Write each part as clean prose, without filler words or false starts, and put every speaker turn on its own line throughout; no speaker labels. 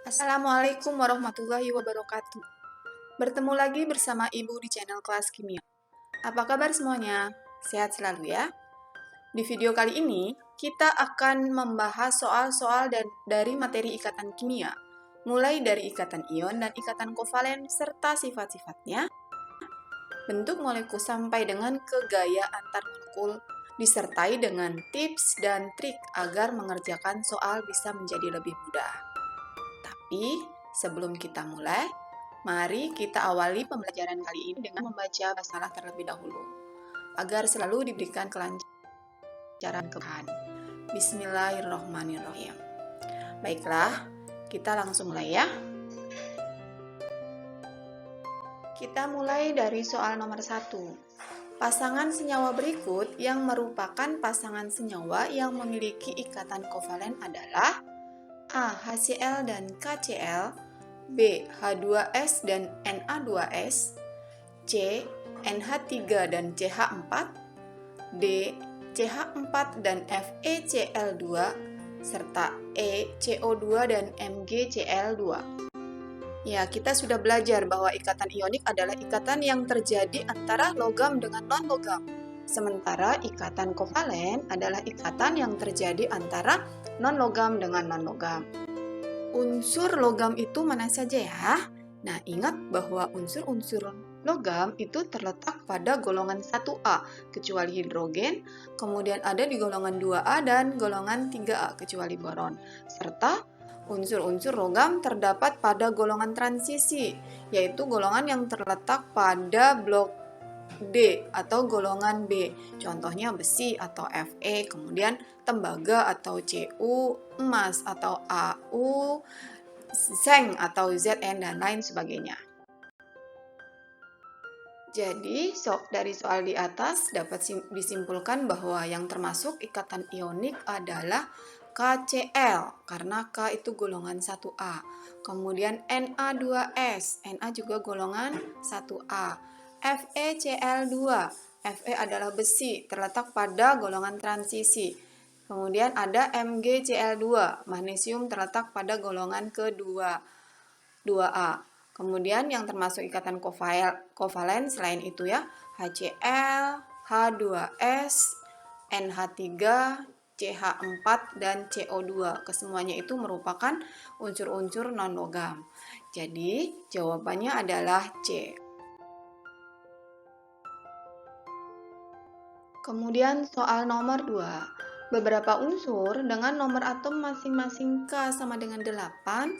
Assalamualaikum warahmatullahi wabarakatuh. Bertemu lagi bersama Ibu di channel Kelas Kimia. Apa kabar semuanya? Sehat selalu ya. Di video kali ini, kita akan membahas soal-soal dari materi ikatan kimia, mulai dari ikatan ion dan ikatan kovalen serta sifat-sifatnya, bentuk molekul sampai dengan kegaya antar molekul, disertai dengan tips dan trik agar mengerjakan soal bisa menjadi lebih mudah. Tapi, sebelum kita mulai, mari kita awali pembelajaran kali ini dengan membaca basalah terlebih dahulu, agar selalu diberikan kelancaran keberkahan. Bismillahirrahmanirrahim. Baiklah, kita langsung mulai ya. Kita mulai dari soal nomor 1. Pasangan senyawa berikut yang merupakan pasangan senyawa yang memiliki ikatan kovalen adalah A. HCl dan KCl, B. H2S dan Na2S, C. NH3 dan CH4, D. CH4 dan FeCl2, serta E. CO2 dan MgCl2. Ya, kita sudah belajar bahwa ikatan ionik adalah ikatan yang terjadi antara logam dengan non-logam. Sementara ikatan kovalen adalah ikatan yang terjadi antara non-logam dengan non-logam. Unsur logam itu mana saja ya? Nah, ingat bahwa unsur-unsur logam itu terletak pada golongan 1A, kecuali hidrogen, kemudian ada di golongan 2A dan golongan 3A, kecuali boron. Serta unsur-unsur logam terdapat pada golongan transisi, yaitu golongan yang terletak pada blok D atau golongan B, contohnya besi atau Fe, kemudian tembaga atau Cu, emas atau Au, Zeng atau Zn, dan lain sebagainya. Jadi, dari soal di atas dapat disimpulkan bahwa yang termasuk ikatan ionik adalah KCl, karena K itu golongan 1A. Kemudian Na2S, Na juga golongan 1A. FeCl2, Fe adalah besi, terletak pada golongan transisi. Kemudian ada MgCl2, magnesium, terletak pada golongan kedua, 2A. Kemudian yang termasuk ikatan kovalen selain itu ya, HCl, H2S, NH3, CH4, dan CO2. Kesemuanya itu merupakan unsur-unsur non-logam. Jadi, jawabannya adalah C. Kemudian soal nomor 2. Beberapa unsur dengan nomor atom masing-masing K sama dengan 8,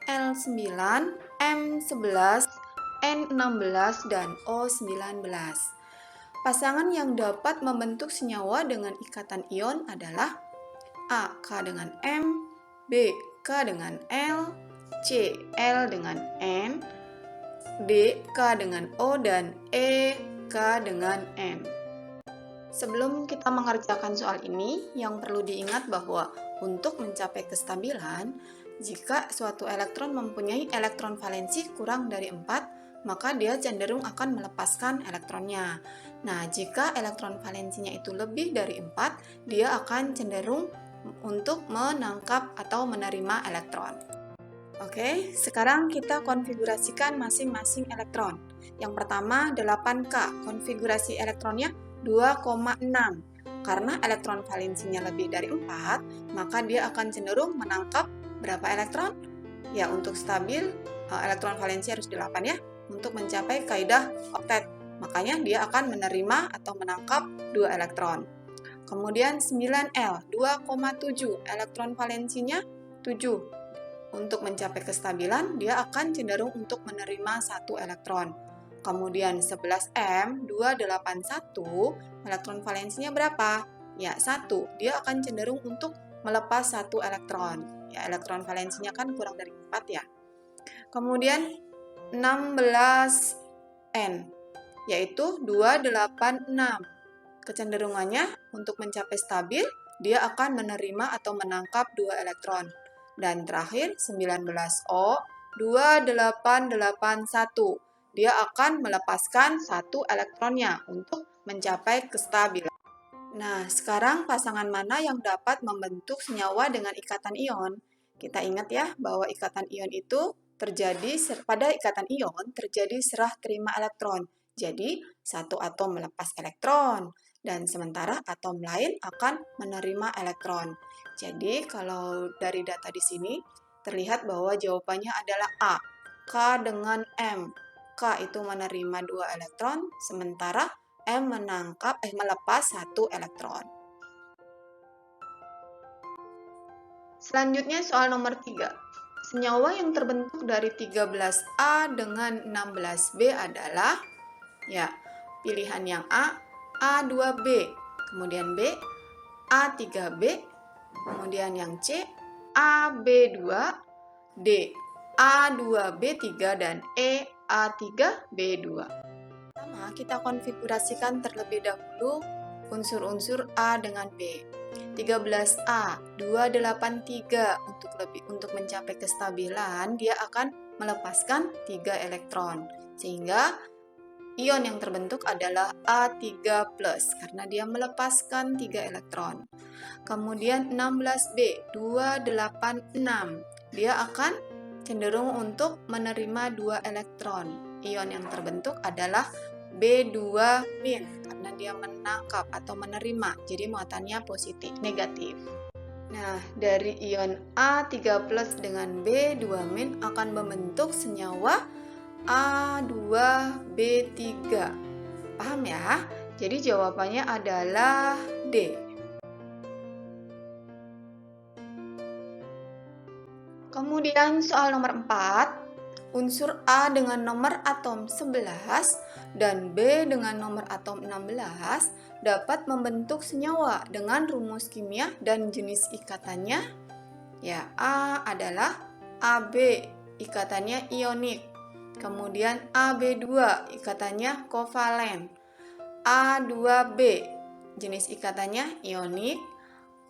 L9, M11, N16, dan O19. Pasangan yang dapat membentuk senyawa dengan ikatan ion adalah A. K dengan M, B. K dengan L, C. L dengan N, D. K dengan O, dan E. K dengan N. Sebelum kita mengerjakan soal ini, yang perlu diingat bahwa untuk mencapai kestabilan, jika suatu elektron mempunyai elektron valensi kurang dari 4, maka dia cenderung akan melepaskan elektronnya. Nah, jika elektron valensinya itu lebih dari 4, dia akan cenderung untuk menangkap atau menerima elektron. Oke, sekarang kita konfigurasikan masing-masing elektron. Yang pertama 8K, konfigurasi elektronnya 2,6. Karena elektron valensinya lebih dari 4, maka dia akan cenderung menangkap berapa elektron? Ya, untuk stabil, elektron valensi harus 8 ya, untuk mencapai kaidah oktet. Makanya dia akan menerima atau menangkap 2 elektron. Kemudian 9L, 2,7, elektron valensinya 7. Untuk mencapai kestabilan, dia akan cenderung untuk menerima 1 elektron. Kemudian 11M, 281, elektron valensinya berapa? Ya, 1. Dia akan cenderung untuk melepas 1 elektron. Ya, elektron valensinya kan kurang dari 4 ya. Kemudian 16N, yaitu 286. Kecenderungannya untuk mencapai stabil, dia akan menerima atau menangkap 2 elektron. Dan terakhir 19O, 2881. dia akan melepaskan satu elektronnya untuk mencapai kestabilan. Nah, sekarang pasangan mana yang dapat membentuk senyawa dengan ikatan ion? Kita ingat ya bahwa ikatan ion itu pada ikatan ion terjadi serah terima elektron. Jadi, satu atom melepas elektron dan sementara atom lain akan menerima elektron. Jadi, kalau dari data di sini terlihat bahwa jawabannya adalah A. K dengan M. K itu menerima 2 elektron, sementara M melepas 1 elektron. Selanjutnya soal nomor 3. Senyawa yang terbentuk dari 13A dengan 16B adalah, ya, pilihan yang A, A2B, kemudian B, A3B, kemudian yang C, AB2, D, A2B3, dan E, A3B2. Pertama, kita konfigurasikan terlebih dahulu unsur-unsur A dengan B. 13A, 283 untuk mencapai kestabilan, dia akan melepaskan 3 elektron. Sehingga ion yang terbentuk adalah A3+ karena dia melepaskan 3 elektron. Kemudian 16B, 286, dia akan cenderung untuk menerima 2 elektron. Ion yang terbentuk adalah B2- karena dia menangkap atau menerima, jadi muatannya negatif. Nah, dari ion A3+ dengan B2- akan membentuk senyawa A2B3. Paham ya? Jadi jawabannya adalah D. Kemudian soal nomor 4. Unsur A dengan nomor atom 11 dan B dengan nomor atom 16 dapat membentuk senyawa dengan rumus kimia dan jenis ikatannya. Ya, A adalah AB, ikatannya ionik. Kemudian AB2, ikatannya kovalen. A2B, jenis ikatannya ionik.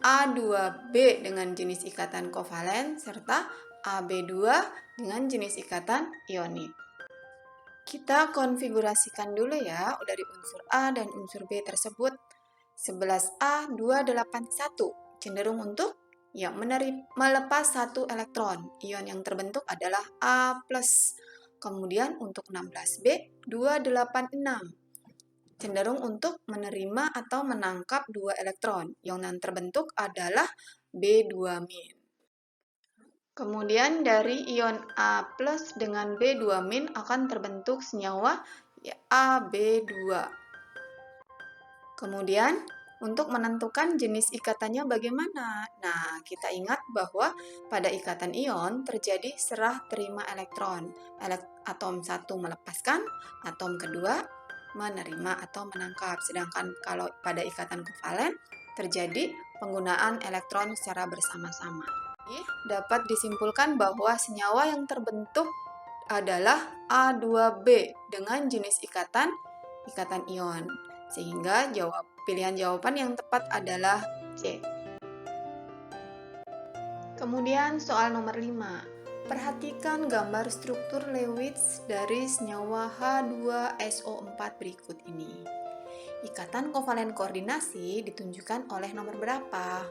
A2B dengan jenis ikatan kovalen, serta AB2 dengan jenis ikatan ionik. Kita konfigurasikan dulu ya dari unsur A dan unsur B tersebut. 11A 281 cenderung untuk melepas 1 elektron. Ion yang terbentuk adalah A+. Kemudian untuk 16B 286 cenderung untuk menerima atau menangkap 2 elektron. Ion yang terbentuk adalah B2-. Kemudian dari ion A+ dengan B2- akan terbentuk senyawa AB2. Kemudian untuk menentukan jenis ikatannya bagaimana? Nah, kita ingat bahwa pada ikatan ion terjadi serah terima elektron. Atom 1 melepaskan, atom kedua menerima atau menangkap. Sedangkan kalau pada ikatan kovalen terjadi penggunaan elektron secara bersama-sama. Dapat disimpulkan bahwa senyawa yang terbentuk adalah A2B dengan jenis ikatan ion. Sehingga pilihan jawaban yang tepat adalah C. Kemudian soal nomor 5. Perhatikan gambar struktur Lewis dari senyawa H2SO4 berikut ini. Ikatan kovalen koordinasi ditunjukkan oleh nomor berapa?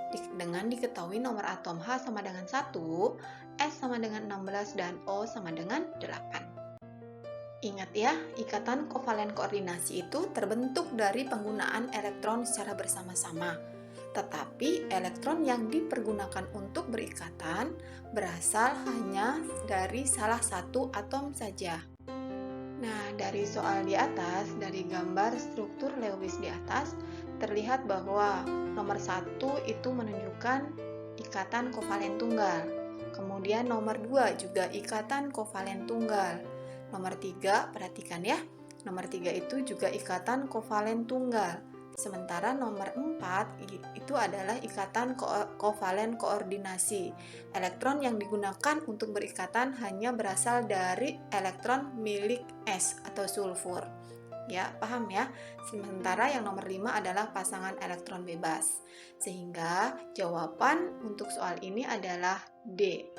Dengan diketahui nomor atom H sama dengan 1, S sama dengan 16, dan O sama dengan 8. Ingat ya, ikatan kovalen koordinasi itu terbentuk dari penggunaan elektron secara bersama-sama. Tetapi elektron yang dipergunakan untuk berikatan berasal hanya dari salah satu atom saja. Nah, dari soal di atas, dari gambar struktur Lewis di atas, terlihat bahwa nomor 1 itu menunjukkan ikatan kovalen tunggal. Kemudian nomor 2 juga ikatan kovalen tunggal. Nomor 3, perhatikan ya, nomor 3 itu juga ikatan kovalen tunggal. Sementara nomor 4 itu adalah ikatan kovalen koordinasi. Elektron yang digunakan untuk berikatan hanya berasal dari elektron milik S atau sulfur. Ya, paham ya? Sementara yang nomor 5 adalah pasangan elektron bebas. Sehingga jawaban untuk soal ini adalah D.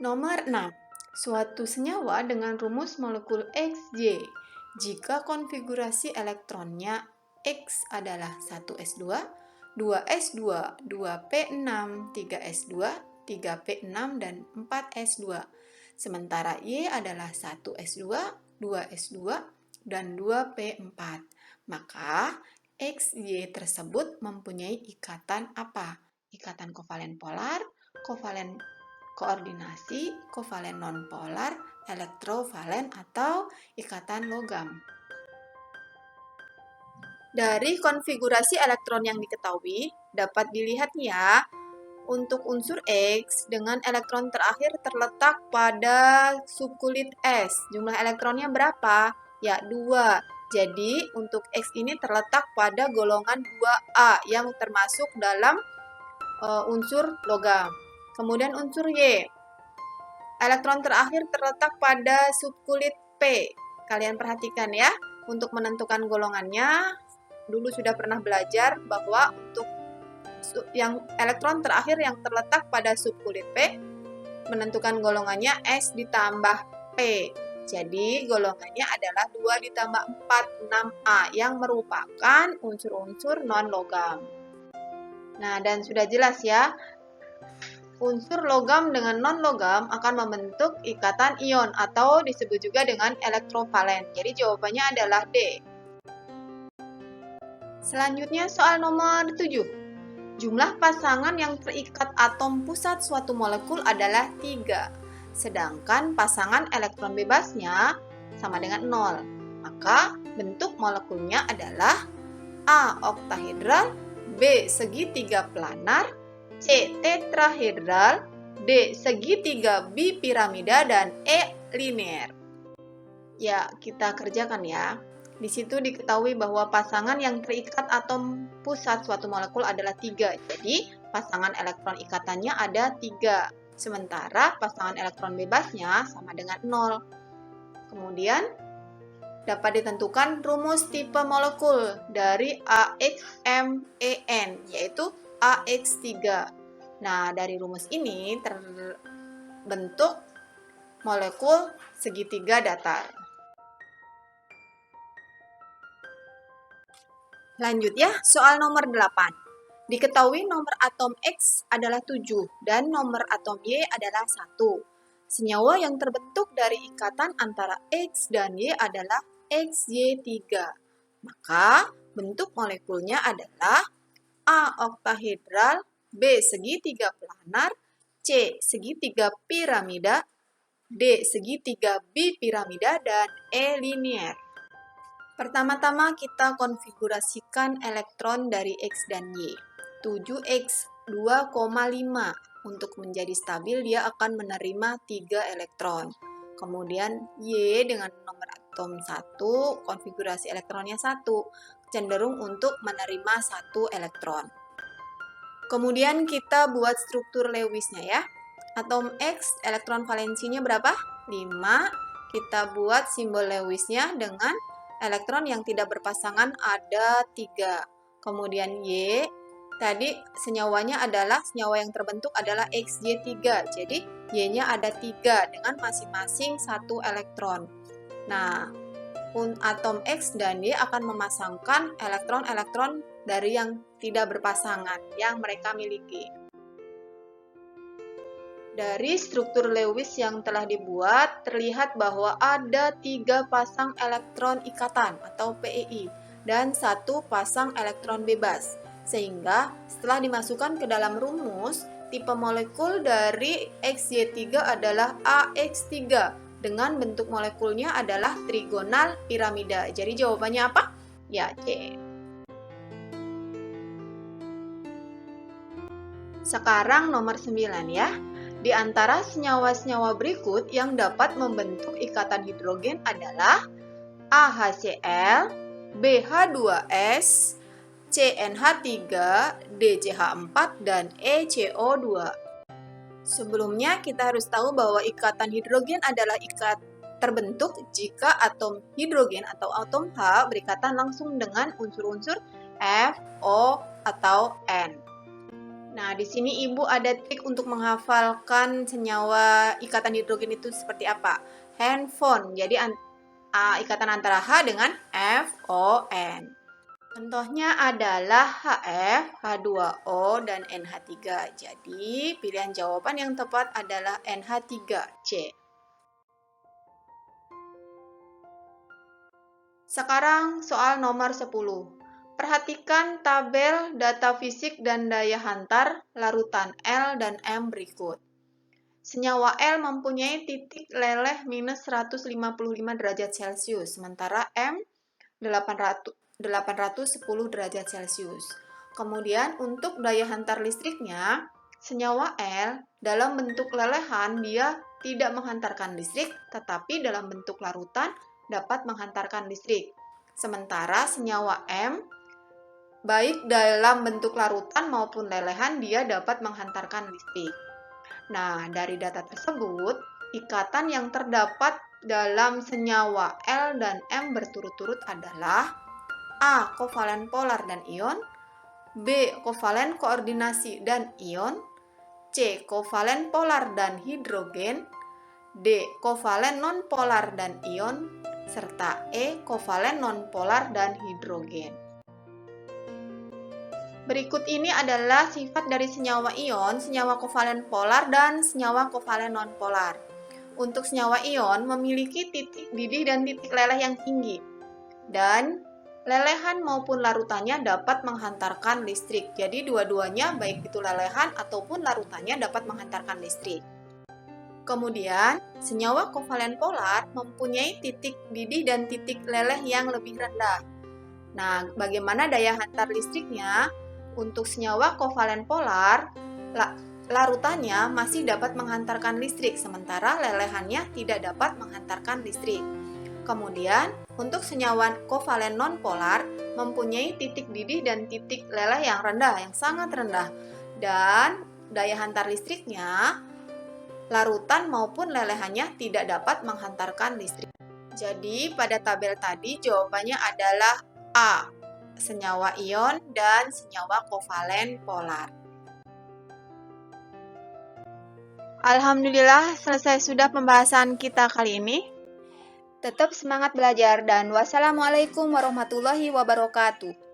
Nomor 6. Suatu senyawa dengan rumus molekul XY jika konfigurasi elektronnya X adalah 1s2, 2s2, 2p6, 3s2, 3p6, dan 4s2. Sementara Y adalah 1s2, 2s2, dan 2p4. Maka XY tersebut mempunyai ikatan apa? Ikatan kovalen polar, kovalen koordinasi, kovalen nonpolar, elektrovalen, atau ikatan logam. Dari konfigurasi elektron yang diketahui, dapat dilihat ya, untuk unsur X dengan elektron terakhir terletak pada subkulit S. Jumlah elektronnya berapa? Ya, 2. Jadi, untuk X ini terletak pada golongan 2A yang termasuk dalam unsur logam. Kemudian unsur Y. Elektron terakhir terletak pada subkulit P. Kalian perhatikan ya, untuk menentukan golongannya, dulu sudah pernah belajar bahwa untuk yang elektron terakhir yang terletak pada subkulit P, menentukan golongannya S ditambah P. Jadi golongannya adalah 2 ditambah 4, 6A yang merupakan unsur-unsur non-logam. Nah, dan sudah jelas ya, unsur logam dengan non-logam akan membentuk ikatan ion atau disebut juga dengan elektrovalen. Jadi jawabannya adalah D. Selanjutnya soal nomor 7. Jumlah pasangan yang terikat atom pusat suatu molekul adalah 3. Sedangkan pasangan elektron bebasnya sama dengan 0. Maka bentuk molekulnya adalah A. Oktahedral, B. Segitiga planar, C. Tetrahedral, D. Segitiga bipiramida, dan E. Linear. Ya, kita kerjakan ya. Di situ diketahui bahwa pasangan yang terikat atom pusat suatu molekul adalah 3. Jadi, pasangan elektron ikatannya ada 3. Sementara pasangan elektron bebasnya sama dengan 0. Kemudian, dapat ditentukan rumus tipe molekul dari AXMEN, yaitu AX3. Nah, dari rumus ini terbentuk molekul segitiga datar. Lanjut ya, soal nomor 8. Diketahui nomor atom X adalah 7 dan nomor atom Y adalah 1. Senyawa yang terbentuk dari ikatan antara X dan Y adalah XY3. Maka bentuk molekulnya adalah A. Oktahedral, B. Segitiga planar, C. Segitiga piramida, D. Segitiga bipiramida, dan E. Linear. Pertama-tama kita konfigurasikan elektron dari X dan Y. 7X 2,5. Untuk menjadi stabil dia akan menerima 3 elektron. Kemudian Y dengan nomor atom 1, konfigurasi elektronnya 1, cenderung untuk menerima 1 elektron. Kemudian kita buat struktur Lewisnya ya. Atom X elektron valensinya berapa? 5. Kita buat simbol Lewisnya dengan elektron yang tidak berpasangan ada 3. Kemudian Y, tadi senyawanya adalah, senyawa yang terbentuk adalah XY3. Jadi Y-nya ada 3 dengan masing-masing 1 elektron. Nah, atom X dan Y akan memasangkan elektron-elektron dari yang tidak berpasangan yang mereka miliki. Dari struktur Lewis yang telah dibuat, terlihat bahwa ada 3 pasang elektron ikatan atau PEI dan 1 pasang elektron bebas. Sehingga setelah dimasukkan ke dalam rumus, tipe molekul dari XY3 adalah AX3 dengan bentuk molekulnya adalah trigonal piramida. Jadi jawabannya apa? Ya, C. Sekarang nomor 9 ya. Di antara senyawa-senyawa berikut yang dapat membentuk ikatan hidrogen adalah AHCl, BH2S, CNH3, DCH4, dan ECO2. Sebelumnya kita harus tahu bahwa ikatan hidrogen adalah terbentuk jika atom hidrogen atau atom H berikatan langsung dengan unsur-unsur F, O, atau N. Nah, di sini Ibu ada trik untuk menghafalkan senyawa ikatan hidrogen itu seperti apa. Handphone, jadi ikatan antara H dengan FON. Contohnya adalah HF, H2O, dan NH3. Jadi, pilihan jawaban yang tepat adalah NH3C. Sekarang soal nomor 10. Perhatikan tabel data fisik dan daya hantar larutan L dan M berikut. Senyawa L mempunyai titik leleh minus 155 derajat Celcius, sementara M 810 derajat Celcius. Kemudian untuk daya hantar listriknya, senyawa L dalam bentuk lelehan dia tidak menghantarkan listrik, tetapi dalam bentuk larutan dapat menghantarkan listrik. Sementara senyawa M, baik dalam bentuk larutan maupun lelehan dia dapat menghantarkan listrik. Nah, dari data tersebut, ikatan yang terdapat dalam senyawa L dan M berturut-turut adalah A. Kovalen polar dan ion, B. Kovalen koordinasi dan ion, C. Kovalen polar dan hidrogen, D. Kovalen nonpolar dan ion, serta E. Kovalen nonpolar dan hidrogen. Berikut ini adalah sifat dari senyawa ion, senyawa kovalen polar, dan senyawa kovalen nonpolar. Untuk senyawa ion memiliki titik didih dan titik leleh yang tinggi. Dan lelehan maupun larutannya dapat menghantarkan listrik. Jadi dua-duanya baik itu lelehan ataupun larutannya dapat menghantarkan listrik. Kemudian, senyawa kovalen polar mempunyai titik didih dan titik leleh yang lebih rendah. Nah, bagaimana daya hantar listriknya? Untuk senyawa kovalen polar, larutannya masih dapat menghantarkan listrik, sementara lelehannya tidak dapat menghantarkan listrik. Kemudian, untuk senyawa kovalen nonpolar mempunyai titik didih dan titik leleh yang rendah, yang sangat rendah. Dan daya hantar listriknya, larutan maupun lelehannya tidak dapat menghantarkan listrik. Jadi, pada tabel tadi jawabannya adalah A. Senyawa ion dan senyawa kovalen polar. Alhamdulillah, selesai sudah pembahasan kita kali ini. Tetap semangat belajar dan wassalamualaikum warahmatullahi wabarakatuh.